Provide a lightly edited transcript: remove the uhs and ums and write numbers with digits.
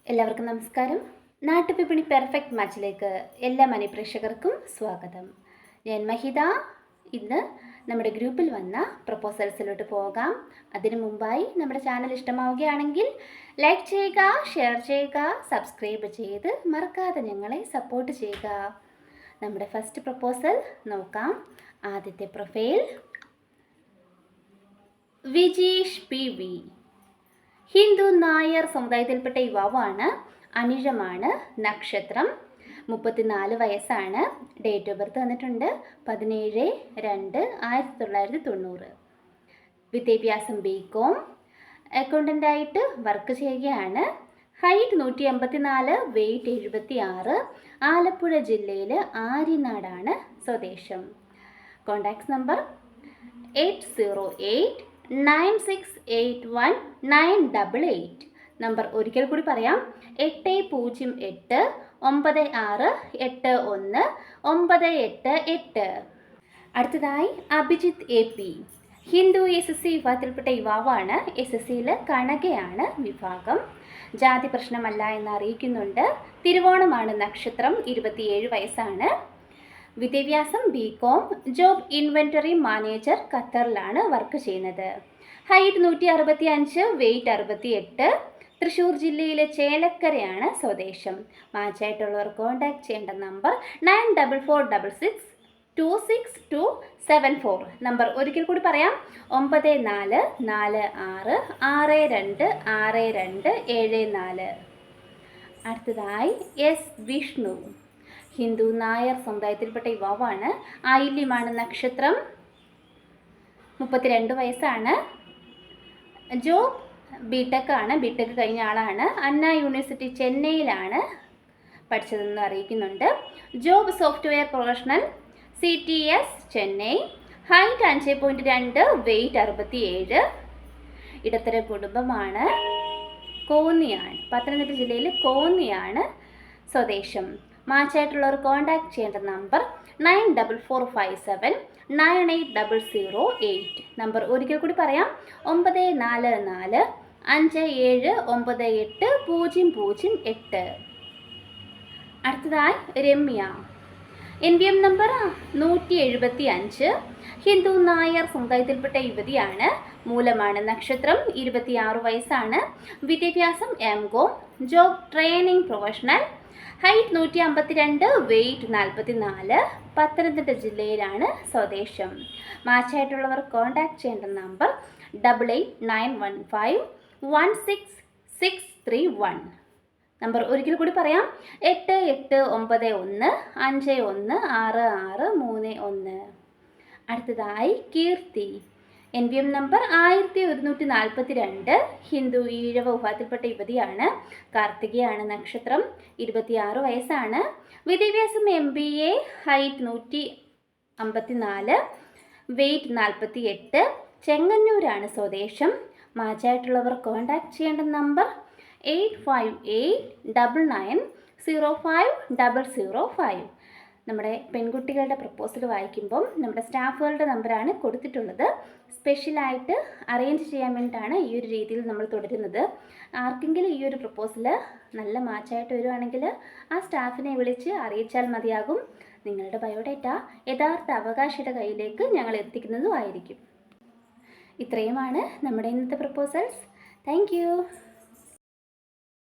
എല്ലാവർക്കും നമസ്കാരം. നാട്ടുവിപണി പെർഫെക്റ്റ് മാച്ചിലേക്ക് എല്ലാ മനഃപ്രേക്ഷകർക്കും സ്വാഗതം. ഞാൻ മഹിത. ഇന്ന് നമ്മുടെ ഗ്രൂപ്പിൽ വന്ന പ്രപ്പോസൽസിലോട്ട് പോകാം. അതിനു മുമ്പായി നമ്മുടെ ചാനൽ ഇഷ്ടമാവുകയാണെങ്കിൽ ലൈക്ക് ചെയ്യുക, ഷെയർ ചെയ്യുക, സബ്സ്ക്രൈബ് ചെയ്ത് മറക്കാതെ ഞങ്ങളെ സപ്പോർട്ട് ചെയ്യുക. നമ്മുടെ ഫസ്റ്റ് പ്രപ്പോസൽ നോക്കാം. ആദ്യത്തെ പ്രൊഫൈൽ വിജീഷ് PV. ഹിന്ദു നായർ സമുദായത്തിൽപ്പെട്ട യുവാവാണ്. അനിഴമാണ് നക്ഷത്രം. 34 വയസ്സാണ്. ഡേറ്റ് ഓഫ് ബർത്ത് വന്നിട്ടുണ്ട് 17/2/1990. വിദ്യാഭ്യാസം BCom. അക്കൗണ്ടൻ്റായിട്ട് വർക്ക് ചെയ്യുകയാണ്. Height 184, weight 76. ആലപ്പുഴ ജില്ലയിൽ ആര്യനാടാണ് സ്വദേശം. Contact number 8089681988. നമ്പർ ഒരിക്കൽ കൂടി പറയാം, 80896819888. അടുത്തതായി അഭിജിത്ത് AP. ഹിന്ദു SSC വിഭാഗത്തിൽപ്പെട്ട യുവാവാണ്. SSCയിൽ കണകയാണ് വിഭാഗം. ജാതി പ്രശ്നമല്ല എന്ന് അറിയിക്കുന്നുണ്ട്. തിരുവോണമാണ് നക്ഷത്രം. 27 വയസ്സാണ്. വിദ്യാഭ്യാസം BCom. Job inventory manager. ഖത്തറിലാണ് വർക്ക് ചെയ്യുന്നത്. Height 165, weight 68. തൃശ്ശൂർ ജില്ലയിലെ ചേലക്കരയാണ് സ്വദേശം. മാച്ചായിട്ടുള്ളവർ കോൺടാക്ട് ചെയ്യേണ്ട നമ്പർ 9446262274. നമ്പർ ഒരിക്കൽ കൂടി പറയാം, 9446626274. അടുത്തതായി S. വിഷ്ണു. ഹിന്ദു നായർ സമുദായത്തിൽപ്പെട്ട യുവാവാണ്. ആയില്യമാണ് നക്ഷത്രം. 32 വയസ്സാണ്. ജോബ് BTech ആണ്. BTech കഴിഞ്ഞ ആളാണ്. അണ്ണ യൂണിവേഴ്സിറ്റി ചെന്നൈയിലാണ് പഠിച്ചതെന്ന് അറിയിക്കുന്നുണ്ട്. Job software professional CTS Chennai. Height 5.2, weight 67. ഇടത്തര കുടുംബമാണ്. കോന്നിയാണ്, പത്തനംതിട്ട ജില്ലയിൽ കോന്നിയാണ് സ്വദേശം. മാച്ചായിട്ടുള്ളവർ കോൺടാക്ട് ചെയ്യേണ്ട നമ്പർ 9457980008. നമ്പർ ഒരിക്കൽ കൂടി പറയാം, 9445798008. അടുത്തതായി രമ്യ. NVM number 175. ഹിന്ദു നായർ സമുദായത്തിൽപ്പെട്ട യുവതിയാണ്. മൂലമാണ് നക്ഷത്രം. 26 വയസ്സാണ്. വിദ്യാഭ്യാസം MCom. Job training professional. Height 152, weight 44. Pathanamthitta ജില്ലയിലാണ് സ്വദേശം. മാച്ചായിട്ടുള്ളവർ കോൺടാക്ട് ചെയ്യേണ്ട നമ്പർ 8891516631. നമ്പർ ഒരിക്കൽ കൂടി പറയാം, 8891516631. അടുത്തതായി കീർത്തി. NVM number 1142. ഹിന്ദു ഈഴവ വിഭാഗത്തിൽപ്പെട്ട യുവതിയാണ്. കാർത്തികയാണ് നക്ഷത്രം. 26 വയസ്സാണ്. വിദ്യാഭ്യാസം MBA. Height 154, weight 48. ചെങ്ങന്നൂരാണ് സ്വദേശം. മാച്ചായിട്ടുള്ളവർ കോൺടാക്ട് ചെയ്യേണ്ട നമ്പർ 8589905005. നമ്മുടെ പെൺകുട്ടികളുടെ പ്രപ്പോസൽ വായിക്കുമ്പം നമ്മുടെ സ്റ്റാഫുകളുടെ നമ്പറാണ് കൊടുത്തിട്ടുള്ളത്. സ്പെഷ്യലായിട്ട് അറേഞ്ച് ചെയ്യാൻ വേണ്ടിയിട്ടാണ് ഈ ഒരു രീതിയിൽ നമ്മൾ തുടരുന്നത്. ആർക്കെങ്കിലും ഈ ഒരു പ്രപ്പോസൽ നല്ല മാച്ചായിട്ട് വരുവാണെങ്കിൽ ആ സ്റ്റാഫിനെ വിളിച്ച് അറിയിച്ചാൽ മതിയാകും. നിങ്ങളുടെ ബയോഡേറ്റ യഥാർത്ഥ അവകാശിയുടെ കയ്യിലേക്ക് ഞങ്ങൾ എത്തിക്കുന്നതുമായിരിക്കും. ഇത്രയുമാണ് നമ്മുടെ ഇന്നത്തെ പ്രപ്പോസൽസ്. താങ്ക്